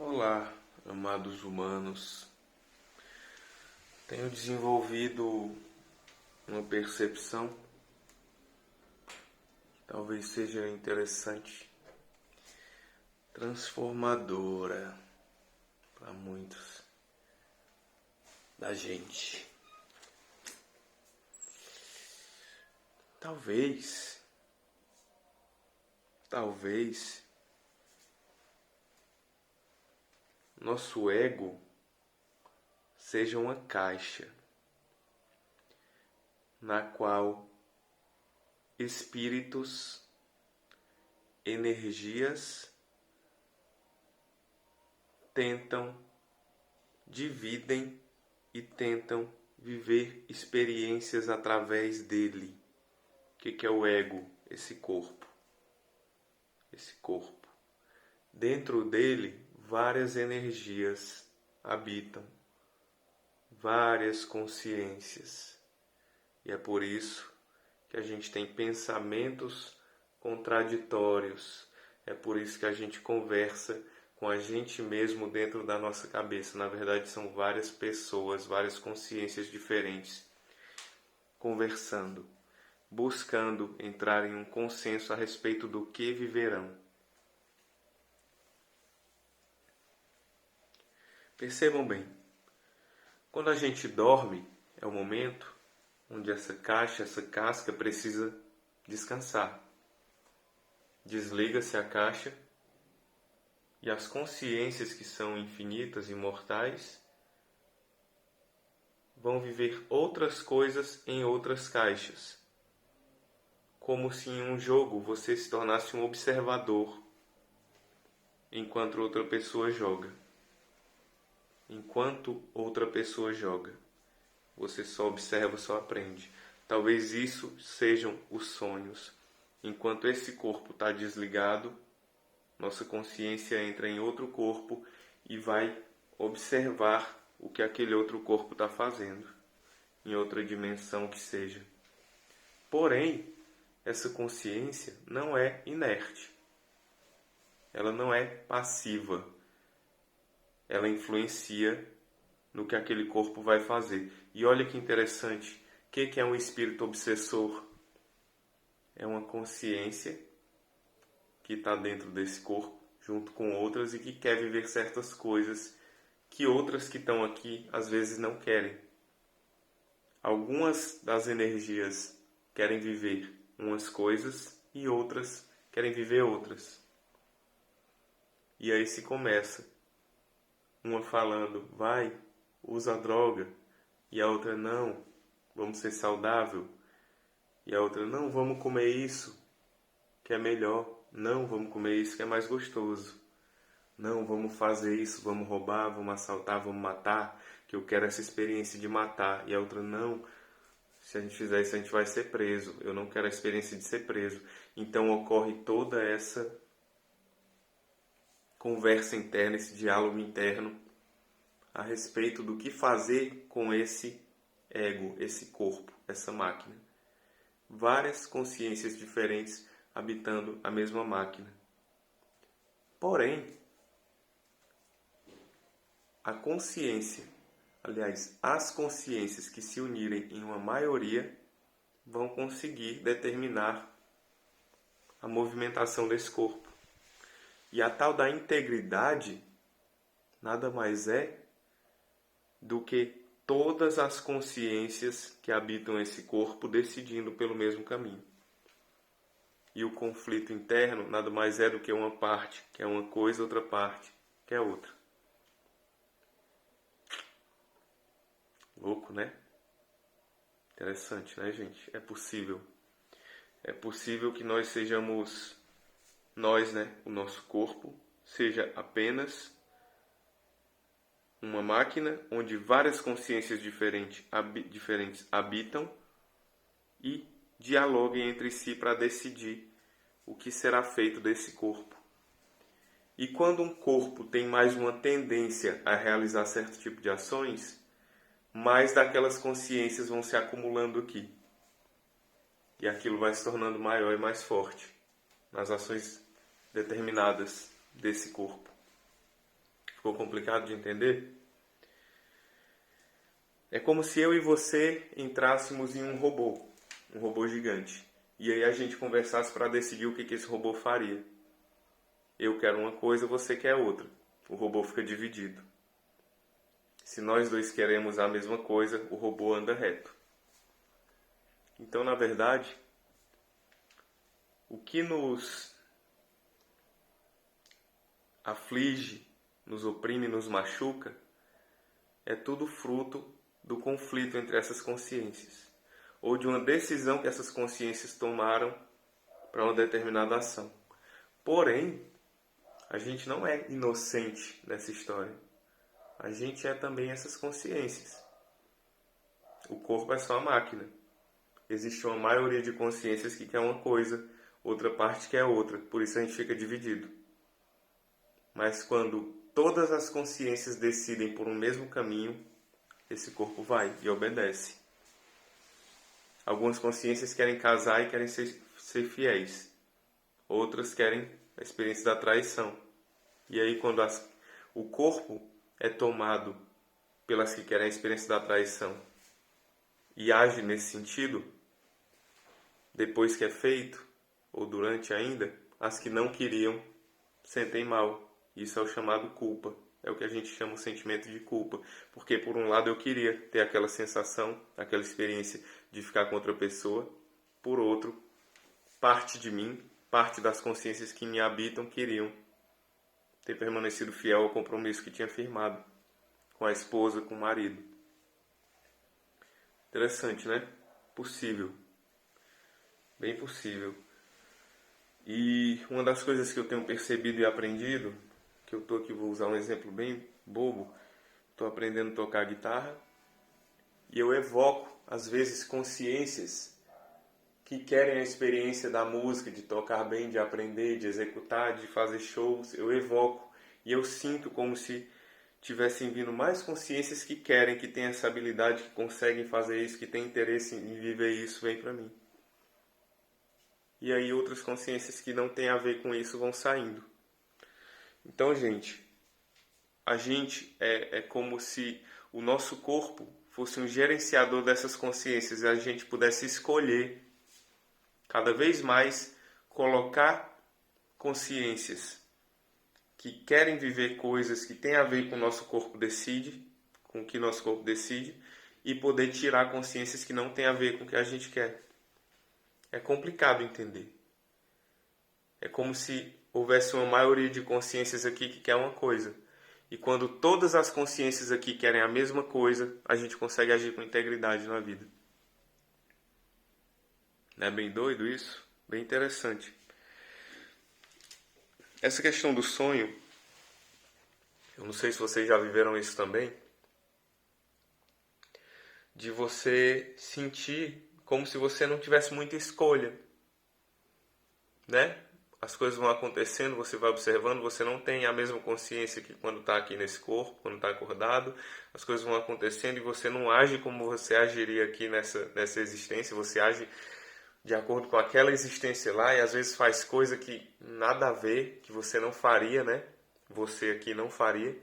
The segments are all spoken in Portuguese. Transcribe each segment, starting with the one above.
Olá, amados humanos. Tenho desenvolvido uma percepção que talvez seja interessante, transformadora para muitos da gente. Talvez nosso ego seja uma caixa na qual espíritos, energias dividem e tentam viver experiências através dele. O que é o ego? Esse corpo. Dentro dele, várias energias habitam, várias consciências. E é por isso que a gente tem pensamentos contraditórios. É por isso que a gente conversa com a gente mesmo dentro da nossa cabeça. Na verdade, são várias pessoas, várias consciências diferentes conversando, buscando entrar em um consenso a respeito do que viverão. Percebam bem, quando a gente dorme, é o momento onde essa casca precisa descansar. Desliga-se a caixa e as consciências que são infinitas, imortais, vão viver outras coisas em outras caixas. Como se em um jogo você se tornasse um observador enquanto outra pessoa joga. Você só observa, só aprende. Talvez isso sejam os sonhos. Enquanto esse corpo está desligado, nossa consciência entra em outro corpo e vai observar o que aquele outro corpo está fazendo, em outra dimensão que seja. Porém, essa consciência não é inerte. Ela não é passiva. Ela influencia no que aquele corpo vai fazer. E olha que interessante, o que é um espírito obsessor? É uma consciência que está dentro desse corpo, junto com outras, e que quer viver certas coisas que outras que estão aqui, às vezes, não querem. Algumas das energias querem viver umas coisas e outras querem viver outras. E aí se começa. Uma falando, vai, usa a droga. E a outra, não, vamos ser saudável. E a outra, não, vamos comer isso, que é melhor. Não, vamos comer isso, que é mais gostoso. Não, vamos fazer isso, vamos roubar, vamos assaltar, vamos matar, que eu quero essa experiência de matar. E a outra, não, se a gente fizer isso, a gente vai ser preso. Eu não quero a experiência de ser preso. Então ocorre toda essa conversa interna, esse diálogo interno a respeito do que fazer com esse ego, esse corpo, essa máquina. Várias consciências diferentes habitando a mesma máquina. Porém, as consciências que se unirem em uma maioria vão conseguir determinar a movimentação desse corpo. E a tal da integridade nada mais é do que todas as consciências que habitam esse corpo decidindo pelo mesmo caminho. E o conflito interno nada mais é do que uma parte que é uma coisa, outra parte que é outra. Louco, né? Interessante, né, gente? É possível. É possível que nós sejamos, o nosso corpo, seja apenas uma máquina onde várias consciências diferentes habitam e dialoguem entre si para decidir o que será feito desse corpo. E quando um corpo tem mais uma tendência a realizar certo tipo de ações, mais daquelas consciências vão se acumulando aqui. E aquilo vai se tornando maior e mais forte nas ações determinadas desse corpo. Ficou complicado de entender? É como se eu e você entrássemos em um robô gigante. E aí a gente conversasse para decidir o que esse robô faria. Eu quero uma coisa, você quer outra. O robô fica dividido. Se nós dois queremos a mesma coisa, o robô anda reto. Então, na verdade, o que nos aflige, nos oprime, nos machuca, é tudo fruto do conflito entre essas consciências, ou de uma decisão que essas consciências tomaram para uma determinada ação. Porém, a gente não é inocente nessa história. A gente é também essas consciências. O corpo é só a máquina. Existe uma maioria de consciências que quer uma coisa, outra parte quer outra. Por isso a gente fica dividido. Mas quando todas as consciências decidem por um mesmo caminho, esse corpo vai e obedece. Algumas consciências querem casar e querem ser fiéis. Outras querem a experiência da traição. E aí quando o corpo é tomado pelas que querem a experiência da traição e age nesse sentido, depois que é feito, ou durante ainda, as que não queriam sentem mal. Isso é o chamado culpa. É o que a gente chama o sentimento de culpa. Porque, por um lado, eu queria ter aquela sensação, aquela experiência de ficar com outra pessoa. Por outro, parte de mim, parte das consciências que me habitam, queriam ter permanecido fiel ao compromisso que tinha firmado com a esposa, com o marido. Interessante, né? Possível. Bem possível. E uma das coisas que eu tenho percebido e aprendido, que eu estou aqui, vou usar um exemplo bem bobo, estou aprendendo a tocar guitarra, e eu evoco, às vezes, consciências que querem a experiência da música, de tocar bem, de aprender, de executar, de fazer shows. Eu evoco e eu sinto como se tivessem vindo mais consciências que querem, que têm essa habilidade, que conseguem fazer isso, que têm interesse em viver isso, vem para mim. E aí outras consciências que não têm a ver com isso vão saindo. Então, gente, a gente é como se o nosso corpo fosse um gerenciador dessas consciências e a gente pudesse escolher cada vez mais colocar consciências que querem viver coisas que têm a ver com o nosso corpo decide, com o que nosso corpo decide, e poder tirar consciências que não têm a ver com o que a gente quer. É complicado entender. É como se houvesse uma maioria de consciências aqui que quer uma coisa. E quando todas as consciências aqui querem a mesma coisa, a gente consegue agir com integridade na vida. Não é bem doido isso? Bem interessante. Essa questão do sonho, eu não sei se vocês já viveram isso também, de você sentir como se você não tivesse muita escolha, né? As coisas vão acontecendo, você vai observando, você não tem a mesma consciência que quando está aqui nesse corpo, quando está acordado. As coisas vão acontecendo e você não age como você agiria aqui nessa existência, você age de acordo com aquela existência lá, e às vezes faz coisa que nada a ver, que você não faria, né? Você aqui não faria.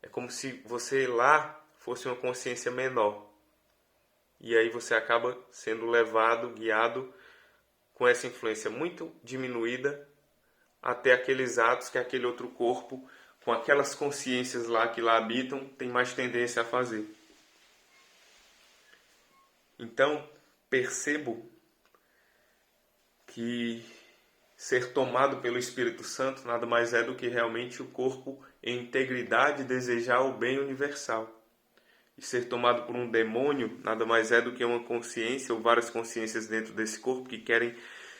É como se você lá fosse uma consciência menor. E aí você acaba sendo levado, guiado, com essa influência muito diminuída, até aqueles atos que aquele outro corpo, com aquelas consciências lá que lá habitam, tem mais tendência a fazer. Então, percebo que ser tomado pelo Espírito Santo nada mais é do que realmente o corpo em integridade desejar o bem universal. E ser tomado por um demônio nada mais é do que uma consciência ou várias consciências dentro desse corpo que querem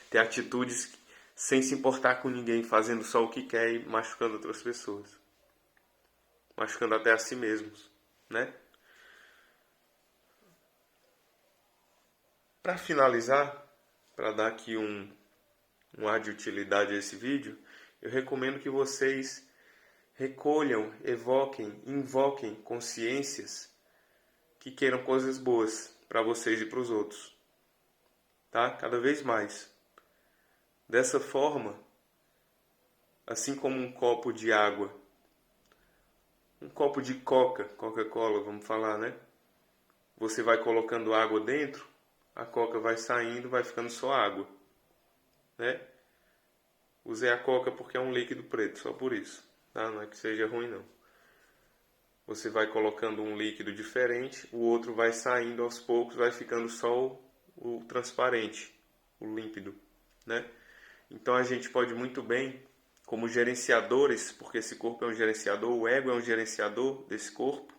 ter atitudes sem se importar com ninguém, fazendo só o que quer e machucando outras pessoas. Machucando até a si mesmos, né? Para finalizar, para dar aqui um ar de utilidade a esse vídeo, eu recomendo que vocês recolham, evoquem, invoquem consciências que queiram coisas boas para vocês e para os outros. Tá? Cada vez mais. Dessa forma, assim como um copo de água um copo de Coca-Cola, vamos falar, né? Você vai colocando água dentro, a Coca vai saindo, vai ficando só água, né? Usei a Coca porque é um líquido preto, só por isso, tá? Não é que seja ruim, não. Você vai colocando um líquido diferente, o outro vai saindo aos poucos, vai ficando só o transparente, o límpido, né? Então a gente pode muito bem, como gerenciadores, porque esse corpo é um gerenciador, o ego é um gerenciador desse corpo.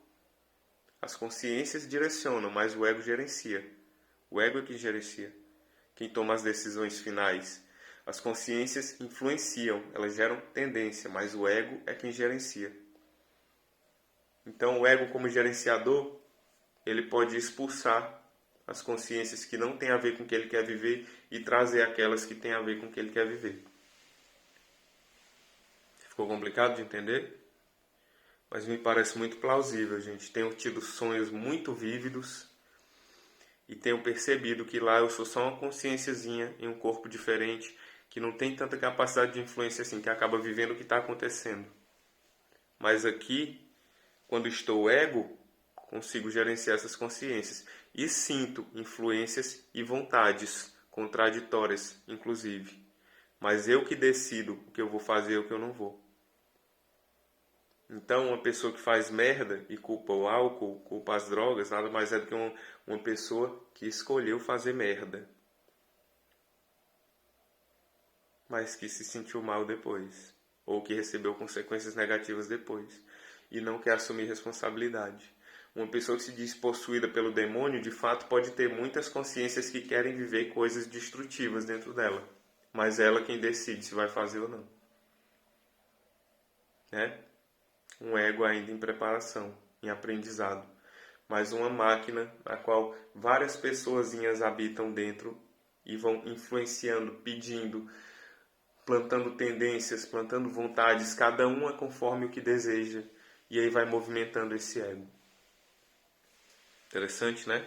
As consciências direcionam, mas o ego gerencia. O ego é quem gerencia, quem toma as decisões finais. As consciências influenciam, elas geram tendência, mas o ego é quem gerencia. Então o ego, como gerenciador, ele pode expulsar as consciências que não têm a ver com o que ele quer viver e trazer aquelas que têm a ver com o que ele quer viver. Ficou complicado de entender? Mas me parece muito plausível, gente. Tenho tido sonhos muito vívidos e tenho percebido que lá eu sou só uma consciênciazinha em um corpo diferente, que não tem tanta capacidade de influência assim, que acaba vivendo o que está acontecendo. Mas aqui, quando estou ego, consigo gerenciar essas consciências e sinto influências e vontades contraditórias, inclusive. Mas eu que decido o que eu vou fazer e o que eu não vou. Então, uma pessoa que faz merda e culpa o álcool, culpa as drogas, nada mais é do que uma pessoa que escolheu fazer merda, mas que se sentiu mal depois, ou que recebeu consequências negativas depois, e não quer assumir responsabilidade. Uma pessoa que se diz possuída pelo demônio, de fato, pode ter muitas consciências que querem viver coisas destrutivas dentro dela, mas ela quem decide se vai fazer ou não. Né? Um ego ainda em preparação, em aprendizado, mas uma máquina a qual várias pessoazinhas habitam dentro e vão influenciando, pedindo, plantando tendências, plantando vontades, cada uma conforme o que deseja, e aí vai movimentando esse ego. Interessante, né?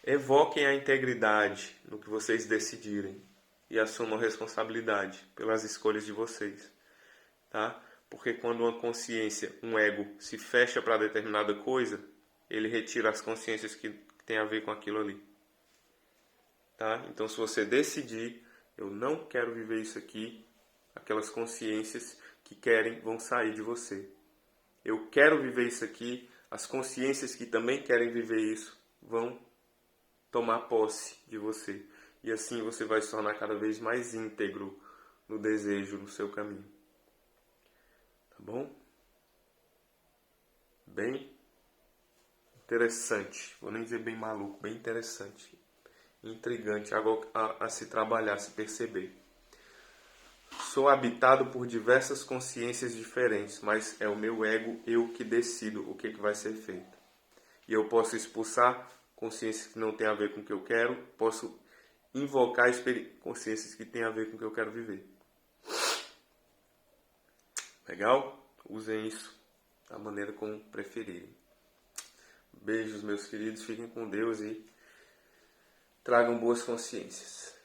Evoquem a integridade no que vocês decidirem e assumam responsabilidade pelas escolhas de vocês, tá? Porque quando uma consciência, um ego, se fecha para determinada coisa, ele retira as consciências que tem a ver com aquilo ali. Tá? Então, se você decidir, eu não quero viver isso aqui, aquelas consciências que querem vão sair de você. Eu quero viver isso aqui, as consciências que também querem viver isso vão tomar posse de você. E assim você vai se tornar cada vez mais íntegro no desejo, no seu caminho. Tá bom? Bem interessante. Vou nem dizer bem maluco, bem interessante. Intrigante, algo a se trabalhar, a se perceber. Sou habitado por diversas consciências diferentes, mas é o meu ego, eu que decido o que vai ser feito. E eu posso expulsar consciências que não têm a ver com o que eu quero, posso invocar consciências que têm a ver com o que eu quero viver. Legal? Usem isso da maneira como preferirem. Beijos, meus queridos. Fiquem com Deus e tragam boas consciências.